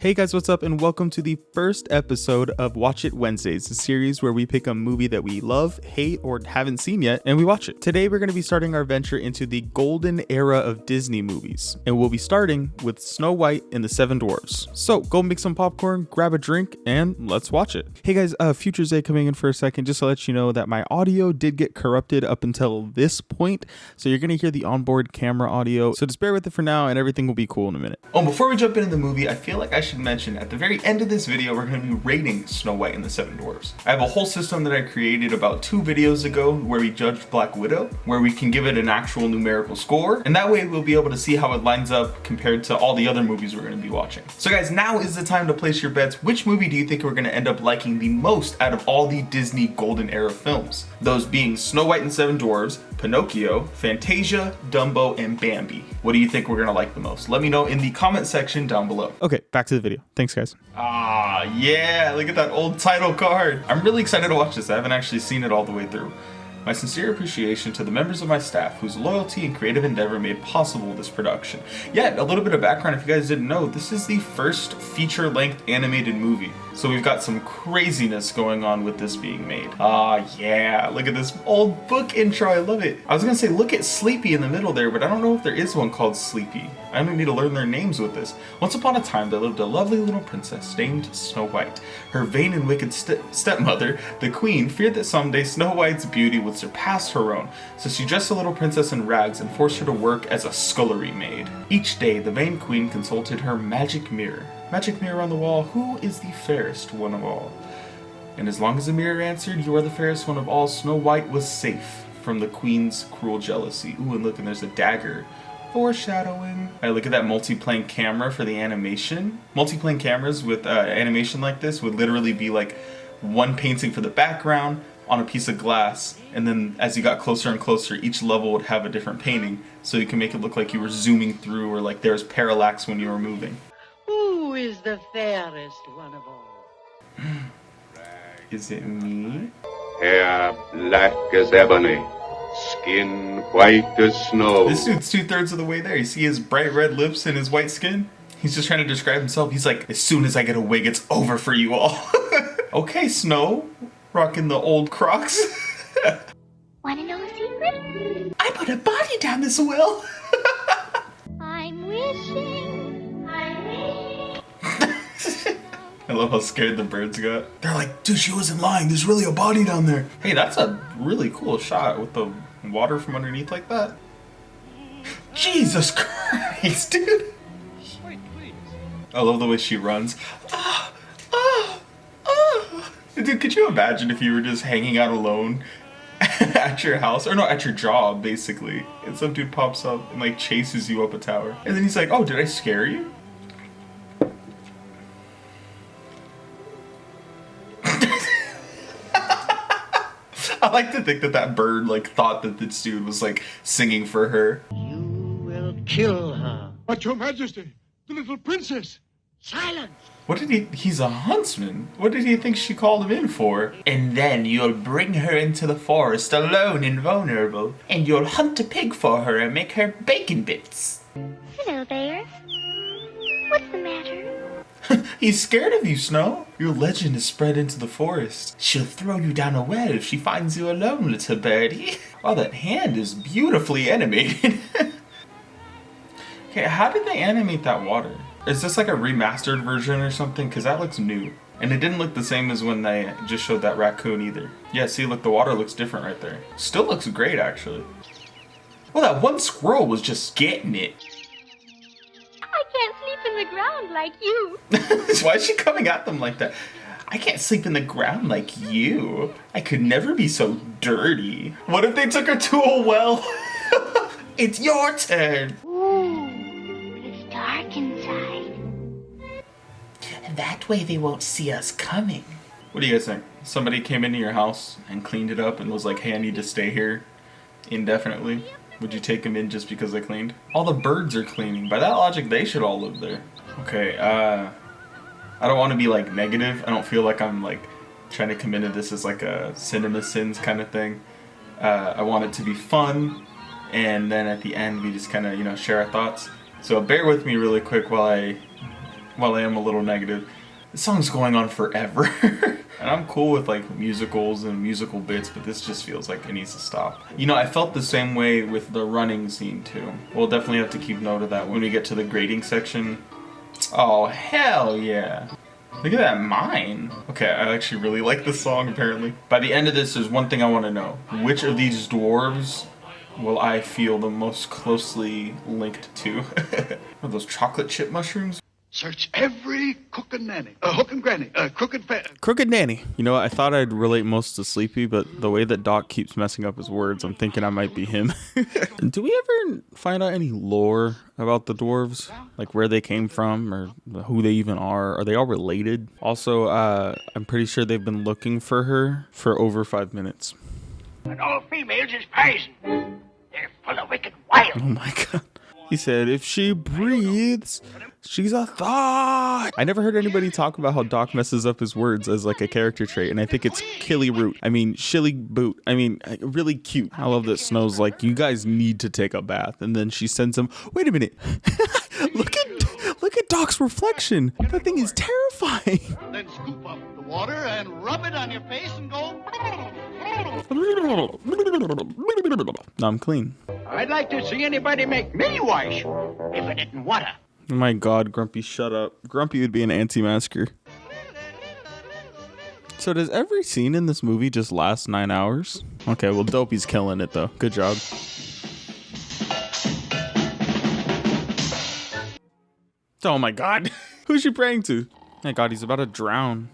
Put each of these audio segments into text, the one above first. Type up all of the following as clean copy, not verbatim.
Hey guys, what's up, and welcome to the first episode of Watch It Wednesdays, a series where we pick a movie that we love, hate, or haven't seen yet, and we watch it. Today we're going to be starting our venture into the golden era of Disney movies, and we'll be starting with Snow White and the Seven Dwarves. So go make some popcorn, grab a drink, and let's watch it. Hey guys, Future Zay coming in for a second, just to let you know that my audio did get corrupted up until this point, so you're going to hear the onboard camera audio, so just bear with it for now, and everything will be cool in a minute. Oh, before we jump into the movie, I feel like I should mention at the very end of this video, we're going to be rating Snow White and the Seven Dwarves. I have a whole system that I created about 2 videos ago where we judged Black Widow, where we can give it an actual numerical score, and that way we'll be able to see how it lines up compared to all the other movies we're going to be watching. So guys, now is the time to place your bets. Which movie do you think we're going to end up liking the most out of all the Disney Golden Era films? Those being Snow White and the Seven Dwarves, Pinocchio, Fantasia, Dumbo, and Bambi. What do you think we're going to like the most? Let me know in the comment section down below. Okay, back to the video. Thanks, guys. Ah, yeah, look at that old title card. I'm really excited to watch this. I haven't actually seen it all the way through. My sincere appreciation to the members of my staff whose loyalty and creative endeavor made possible this production. Yeah, a little bit of background if you guys didn't know, this is the first feature-length animated movie. So we've got some craziness going on with this being made. Ah, yeah, look at this old book intro, I love it. I was gonna say, look at Sleepy in the middle there, but I don't know if there is one called Sleepy. I only need to learn their names with this. Once upon a time, there lived a lovely little princess named Snow White. Her vain and wicked stepmother, the queen, feared that someday Snow White's beauty would surpass her own, so she dressed the little princess in rags and forced her to work as a scullery maid. Each day, the vain queen consulted her magic mirror. Magic mirror on the wall, who is the fairest one of all? And as long as the mirror answered, you are the fairest one of all, Snow White was safe from the queen's cruel jealousy. Ooh, and look, and there's a dagger. Foreshadowing. Alright, look at that multi-plane camera for the animation. Multi-plane cameras with animation like this would literally be like one painting for the background on a piece of glass, and then as you got closer and closer, each level would have a different painting, so you can make it look like you were zooming through, or like there's parallax when you were moving. Who is the fairest one of all? Is it me? Hair black as ebony, skin white as snow. This dude's 2/3 of the way there. You see his bright red lips and his white skin? He's just trying to describe himself. He's like, as soon as I get a wig, it's over for you all. Okay, Snow. Rocking the old Crocs. Want to know a secret? I put a body down this well. I'm wishing. I love how scared the birds got. They're like, dude, she wasn't lying. There's really a body down there. Hey, that's a really cool shot with the water from underneath like that. Jesus Christ, dude. I love the way she runs. Dude, could you imagine if you were just hanging out alone at your house, or no, at your job, basically, and some dude pops up and like chases you up a tower, and then he's like, oh, did I scare you? I like to think that that bird like thought that this dude was like singing for her. You will kill her. But your majesty, the little princess. Silence! What did he's a huntsman. What did he think she called him in for? And then you'll bring her into the forest alone and vulnerable, and you'll hunt a pig for her and make her bacon bits. Hello there. What's the matter? He's scared of you, Snow. Your legend is spread into the forest. She'll throw you down a well if she finds you alone, little birdie. Oh, that hand is beautifully animated. Okay, how did they animate that water? Is this like a remastered version or something? Because that looks new. And it didn't look the same as when they just showed that raccoon either. Yeah, see, look, the water looks different right there. Still looks great, actually. Well, that one squirrel was just getting it. I can't sleep in the ground like you. Why is she coming at them like that? I can't sleep in the ground like you. I could never be so dirty. What if they took her to a well? It's your turn. Ooh, it's dark inside. That way they won't see us coming. What do you guys think? Somebody came into your house and cleaned it up and was like, hey, I need to stay here indefinitely. Would you take them in just because they cleaned? All the birds are cleaning. By that logic, they should all live there. Okay, I don't want to be like negative. I don't feel like I'm like trying to come into this as like a cinema sins kind of thing. I want it to be fun, and then at the end we just kind of, you know, share our thoughts. So bear with me really quick while I while I am a little negative, this song's going on forever. And I'm cool with like musicals and musical bits, but this just feels like it needs to stop. You know, I felt the same way with the running scene too. We'll definitely have to keep note of that when we get to the grading section. Oh, hell yeah. Look at that mine. Okay, I actually really like this song apparently. By the end of this, there's one thing I want to know. Which of these dwarves will I feel the most closely linked to? Are those chocolate chip mushrooms? Search every hook and granny, Crooked Nanny. You know what? I thought I'd relate most to Sleepy, but the way that Doc keeps messing up his words, I'm thinking I might be him. Do we ever find out any lore about the dwarves? Like where they came from or who they even are? Are they all related? Also, I'm pretty sure they've been looking for her for over 5 minutes. And all females is poison. They're full of wicked wild. Oh my god. He said, if she breathes, she's a thought. I never heard anybody talk about how Doc messes up his words as like a character trait. And I think it's Killy Root. I mean, Shilly Boot. I mean, really cute. I love that Snow's like, you guys need to take a bath. And then she sends him, wait a minute. Look at Doc's reflection. That thing is terrifying. Then scoop up the water and rub it on your face and go. Now I'm clean. I'd like to see anybody make me wash if it isn't water. Oh my god, Grumpy, shut up. Grumpy would be an anti-masker. So does every scene in this movie just last 9 hours? Okay, well, Dopey's killing it, though. Good job. Oh my god. Who's she praying to? My god, he's about to drown.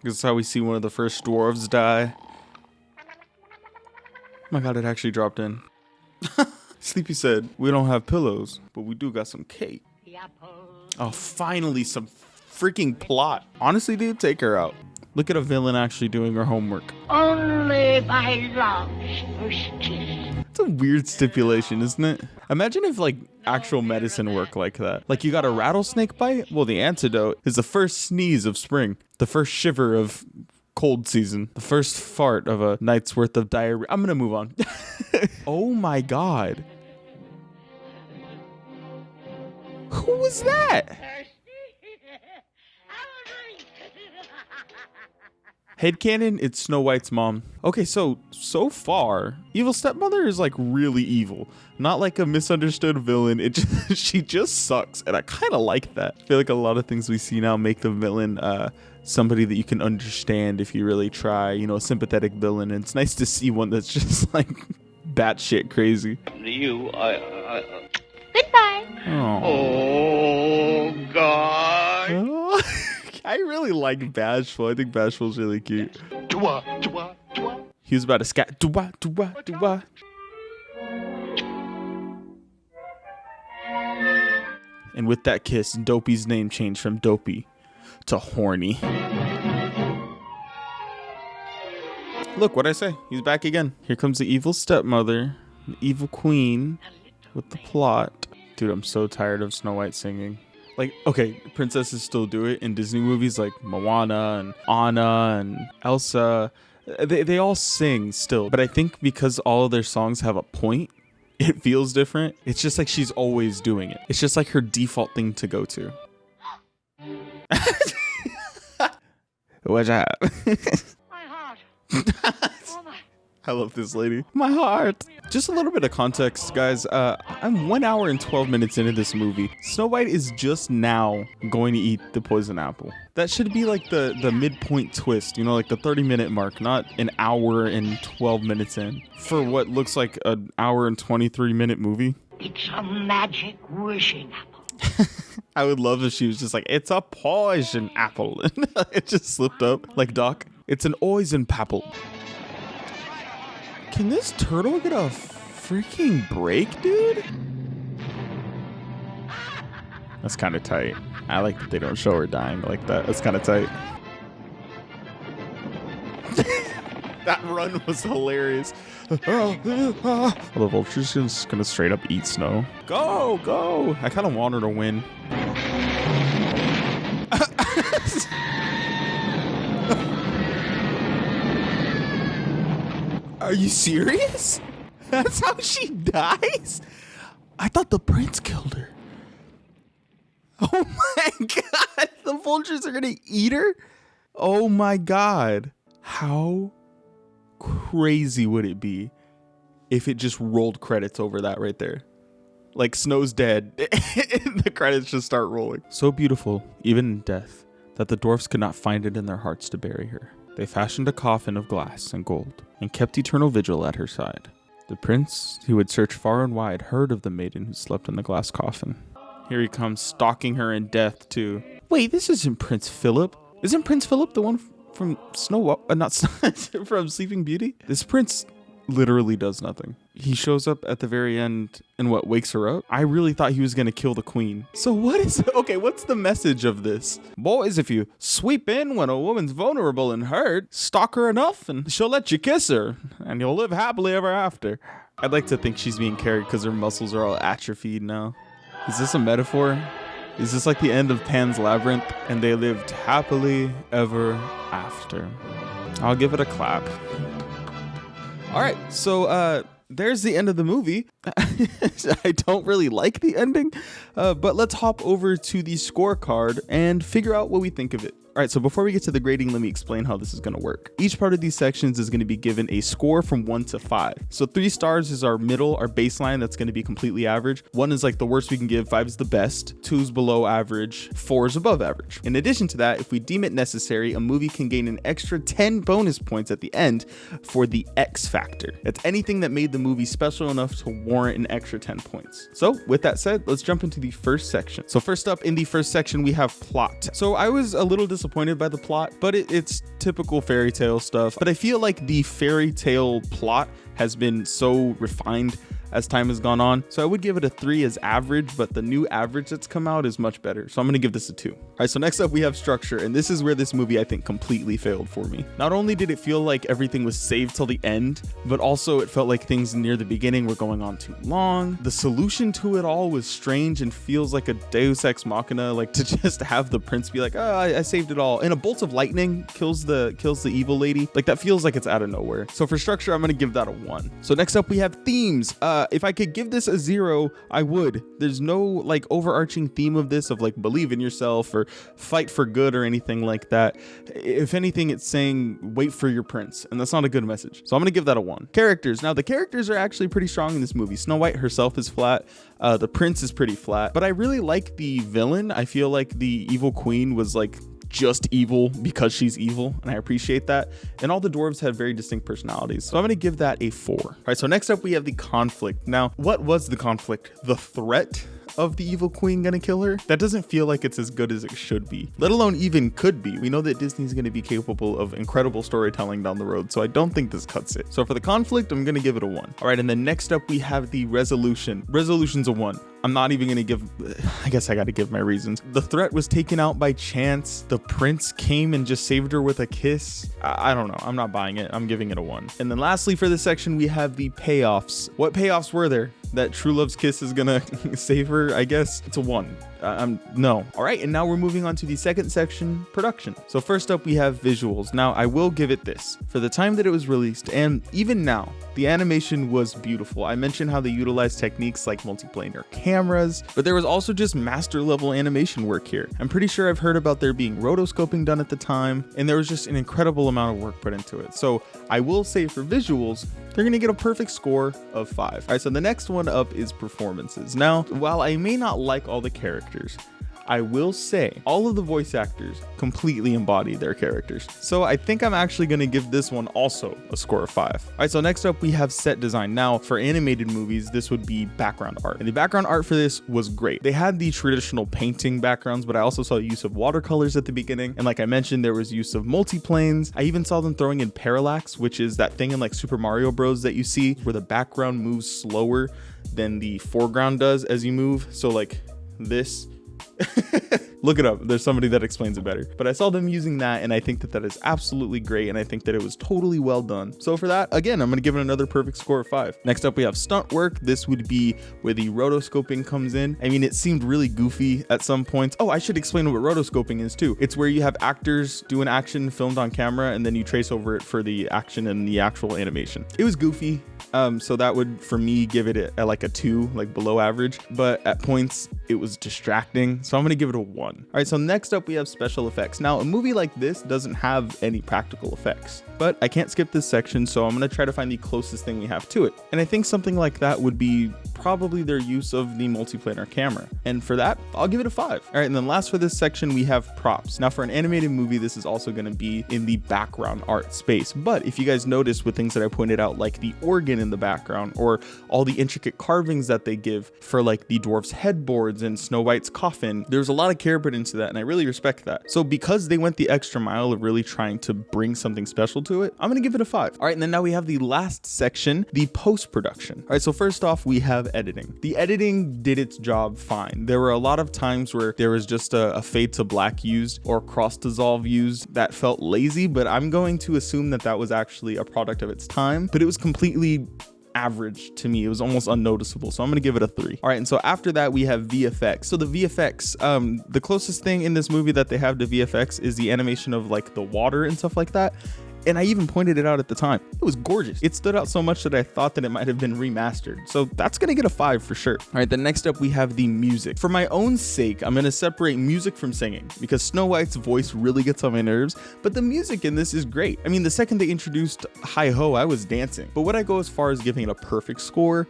This is how we see one of the first dwarves die. Oh my god, it actually dropped in. Sleepy said, we don't have pillows, but we do got some cake. Oh, finally, some freaking plot. Honestly, dude, take her out. Look at a villain actually doing her homework. Only by love's first kiss. It's a weird stipulation, isn't it? Imagine if, like, actual medicine worked like that. Like, you got a rattlesnake bite? Well, the antidote is the first sneeze of spring. The first shiver of cold season. The first fart of a night's worth of diarrhea. I'm gonna move on. Oh my god. Who was that? Headcanon, it's Snow White's mom. Okay, so far, Evil Stepmother is like really evil. Not like a misunderstood villain. She just sucks. And I kind of like that. I feel like a lot of things we see now make the villain somebody that you can understand if you really try, you know, a sympathetic villain. And it's nice to see one that's just like batshit crazy. Goodbye. Oh, God. I really like Bashful. I think Bashful's really cute. Dwa, dwa, dwa. He was about to scat. Dwa, dwa, dwa. And with that kiss, Dopey's name changed from Dopey to Horny. Look, what'd I say? He's back again. Here comes the evil stepmother, the evil queen with the plot. Dude, I'm so tired of Snow White singing. Like, okay, princesses still do it in Disney movies like Moana and Anna and Elsa. They all sing still. But I think because all of their songs have a point, it feels different. It's just like she's always doing it. It's just like her default thing to go to. What'd you have? My heart. I love this lady. My heart. Just a little bit of context, guys. I'm 1 hour and 12 minutes into this movie. Snow White is just now going to eat the poison apple. That should be like the midpoint twist, you know, like the 30-minute mark, not an hour and 12 minutes in. For what looks like an hour and 23-minute movie. It's a magic wishing apple. I would love if she was just like, it's a poison apple. It just slipped up. Like Doc, it's an poison apple. Can this turtle get a freaking break, dude? That's kind of tight. I like that they don't show her dying like that. That's kind of tight. That run was hilarious. The vulture's just gonna straight up eat Snow. Go, go! I kind of want her to win. Are you serious? That's how she dies? I thought the prince killed her. Oh my God, the vultures are gonna eat her? Oh my God. How crazy would it be if it just rolled credits over that right there? Like Snow's dead and the credits just start rolling. So beautiful, even in death, that the dwarfs could not find it in their hearts to bury her. They fashioned a coffin of glass and gold and kept eternal vigil at her side. The prince, who had searched far and wide, heard of the maiden who slept in the glass coffin. Here he comes, stalking her in death too. Wait, this isn't Prince Philip. Isn't Prince Philip the one from not from Sleeping Beauty? This prince literally does nothing. He shows up at the very end and wakes her up? I really thought he was gonna kill the queen. So what's the message of this? Boys, if you sweep in when a woman's vulnerable and hurt, stalk her enough and she'll let you kiss her and you'll live happily ever after. I'd like to think she's being carried because her muscles are all atrophied now. Is this a metaphor? Is this like the end of Pan's Labyrinth and they lived happily ever after? I'll give it a clap. All right, so there's the end of the movie. I don't really like the ending, but let's hop over to the scorecard and figure out what we think of it. All right, so before we get to the grading, let me explain how this is going to work. Each part of these sections is going to be given a score from 1 to 5. So 3 stars is our middle, our baseline, that's going to be completely average. 1 is like the worst we can give, 5 is the best, 2 is below average, 4 is above average. In addition to that, if we deem it necessary, a movie can gain an extra 10 bonus points at the end for the X factor. That's anything that made the movie special enough to warrant an extra 10 points. So with that said, let's jump into the first section. So first up in the first section, we have plot. So I was a little disappointed by the plot, but it's typical fairy tale stuff. But I feel like the fairy tale plot has been so refined as time has gone on. So I would give it a 3 as average, but the new average that's come out is much better. So I'm going to give this a 2. All right, so next up we have structure, and this is where this movie I think completely failed for me. Not only did it feel like everything was saved till the end, but also it felt like things near the beginning were going on too long. The solution to it all was strange and feels like a Deus Ex Machina, like to just have the prince be like, oh, I saved it all, and a bolt of lightning kills the evil lady. Like that feels like it's out of nowhere. So for structure, I'm going to give that a 1. So next up we have themes. If I could give this a 0, I would. There's no like overarching theme of this of like believe in yourself or fight for good or anything like that. If anything, it's saying wait for your prince, and that's not a good message. So I'm gonna give that a 1. Characters. Now the characters are actually pretty strong in this movie. Snow White herself is flat. The prince is pretty flat, but I really like the villain. I feel like the evil queen was like just evil because she's evil, and I appreciate that. And all the dwarves had very distinct personalities, so I'm going to give that a 4. All right, so next up we have the conflict. Now, what was the conflict? The threat of the evil queen gonna kill her? That doesn't feel like it's as good as it should be, let alone even could be. We know that Disney's gonna be capable of incredible storytelling down the road, so I don't think this cuts it. So for the conflict, I'm gonna give it a 1. All right, and then next up we have the resolution. Resolution's a 1. I'm not even gonna give, I guess I gotta give my reasons. The threat was taken out by chance. The prince came and just saved her with a kiss. I don't know, I'm not buying it. I'm giving it a 1. And then lastly for this section, we have the payoffs. What payoffs were there? That True Love's kiss is gonna save her, I guess. It's a 1. No. All right, and now we're moving on to the second section, production. So first up we have visuals. Now I will give it this. For the time that it was released, and even now, the animation was beautiful. I mentioned how they utilized techniques like multiplanar cameras, but there was also just master level animation work here. I'm pretty sure I've heard about there being rotoscoping done at the time, and there was just an incredible amount of work put into it. So I will say for visuals, they're gonna get a perfect score of 5. All right, so the next one up is performances. Now, while I may not like all the characters, I will say all of the voice actors completely embody their characters. So I think I'm actually going to give this one also a score of 5. All right, so next up we have set design. Now for animated movies, this would be background art. And the background art for this was great. They had the traditional painting backgrounds, but I also saw use of watercolors at the beginning. And like I mentioned, there was use of multiplanes. I even saw them throwing in parallax, which is that thing in like Super Mario Bros that you see where the background moves slower than the foreground does as you move. So like this. Look it up. There's somebody that explains it better. But I saw them using that, and I think that that is absolutely great, and I think that it was totally well done. So for that, again, I'm going to give it another perfect score of 5. Next up, we have stunt work. This would be where the rotoscoping comes in. I mean, it seemed really goofy at some points. Oh, I should explain what rotoscoping is too. It's where you have actors do an action filmed on camera, and then you trace over it for the action and the actual animation. It was goofy. So that would, for me, give it at like a 2, like below average. But at points, it was distracting. So I'm going to give it a 1. All right, so next up we have special effects. Now, a movie like this doesn't have any practical effects, but I can't skip this section, so I'm going to try to find the closest thing we have to it. And I think something like that would be probably their use of the multiplanar camera. And for that, I'll give it a 5. All right, and then last for this section, we have props. Now, for an animated movie, this is also going to be in the background art space. But if you guys notice with things that I pointed out, like the organ in the background or all the intricate carvings that they give for like the dwarf's headboards and Snow White's coffin, there's a lot of care put into that, and I really respect that. So because they went the extra mile of really trying to bring something special to it, I'm going to give it a 5. All right, and then now we have the last section, the post-production. All right, so first off, we have editing. The editing did its job fine. There were a lot of times where there was just a fade to black used or cross dissolve used that felt lazy, but I'm going to assume that that was actually a product of its time, but it was completely average to me. It was almost unnoticeable, so I'm gonna give it a 3. All right, and so after that we have VFX. So the VFX, the closest thing in this movie that they have to VFX is the animation of like the water and stuff like that. And I even pointed it out at the time. It was gorgeous. It stood out so much that I thought that it might have been remastered. So that's gonna get a 5 for sure. All right, then next up we have the music. For my own sake, I'm gonna separate music from singing because Snow White's voice really gets on my nerves, but the music in this is great. I mean, the second they introduced Hi Ho, I was dancing. But would I go as far as giving it a perfect score?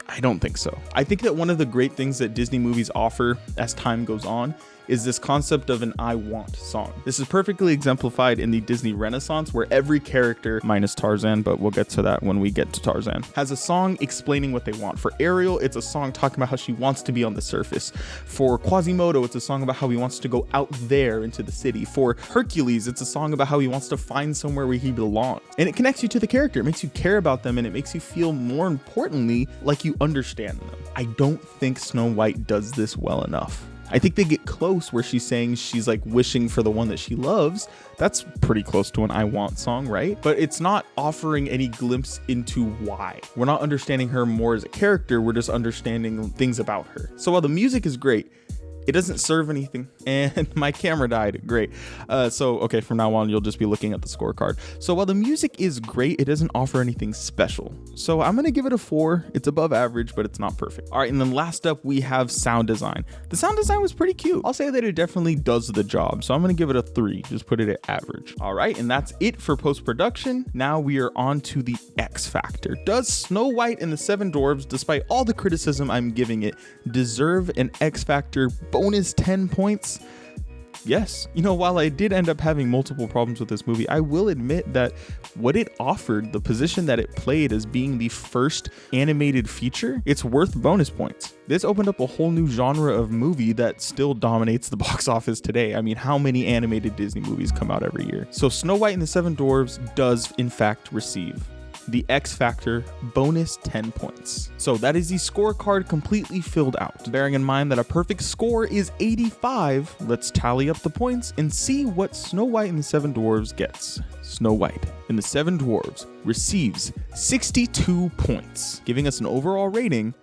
I don't think so. I think that one of the great things that Disney movies offer as time goes on is this concept of an I want song. This is perfectly exemplified in the Disney Renaissance, where every character, minus Tarzan, but we'll get to that when we get to Tarzan, has a song explaining what they want. For Ariel, it's a song talking about how she wants to be on the surface. For Quasimodo, it's a song about how he wants to go out there into the city. For Hercules, it's a song about how he wants to find somewhere where he belongs. And it connects you to the character. It makes you care about them, and it makes you feel, more importantly, like you understand them. I don't think Snow White does this well enough. I think they get close where she's saying she's like wishing for the one that she loves. That's pretty close to an I want song, right? But it's not offering any glimpse into why. We're not understanding her more as a character. We're just understanding things about her. So while the music is great, it doesn't serve anything, and my camera died. Great. Okay, from now on, you'll just be looking at the scorecard. So while the music is great, it doesn't offer anything special. So I'm gonna give it a 4. It's above average, but it's not perfect. All right, and then last up, we have sound design. The sound design was pretty cute. I'll say that it definitely does the job, so I'm gonna give it a 3. Just put it at average. All right, and that's it for post-production. Now we are on to the X Factor. Does Snow White and the Seven Dwarves, despite all the criticism I'm giving it, deserve an X Factor bonus 10 points? Yes. You know, while I did end up having multiple problems with this movie, I will admit that what it offered, the position that it played as being the first animated feature, it's worth bonus points. This opened up a whole new genre of movie that still dominates the box office today. I mean, how many animated Disney movies come out every year? So Snow White and the Seven Dwarves does in fact receive the X Factor bonus 10 points. So that is the scorecard completely filled out. Bearing in mind that a perfect score is 85, let's tally up the points and see what Snow White and the Seven Dwarves gets. Snow White and the Seven Dwarves receives 62 points, giving us an overall rating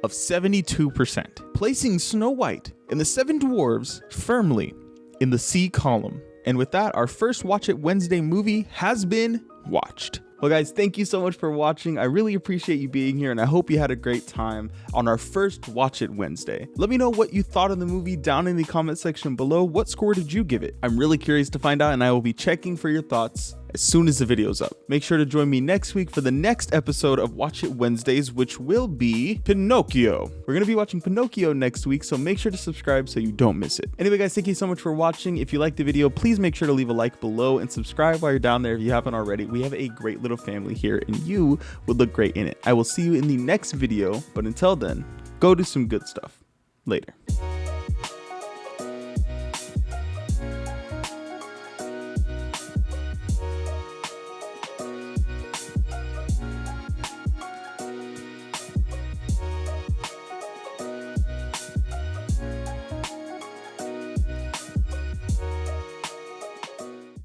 of 72%, placing Snow White and the Seven Dwarves firmly in the C column. And with that, our first Watch It Wednesday movie has been watched. Well guys, thank you so much for watching. I really appreciate you being here, and I hope you had a great time on our first Watch It Wednesday. Let me know what you thought of the movie down in the comment section below. What score did you give it? I'm really curious to find out, and I will be checking for your thoughts as soon as the video's up. Make sure to join me next week for the next episode of Watch It Wednesdays, which will be Pinocchio. We're gonna be watching Pinocchio next week, so make sure to subscribe so you don't miss it. Anyway guys, thank you so much for watching. If you liked the video, please make sure to leave a like below and subscribe while you're down there if you haven't already. We have a great little family here, and you would look great in it. I will see you in the next video, but until then, go do some good stuff. Later.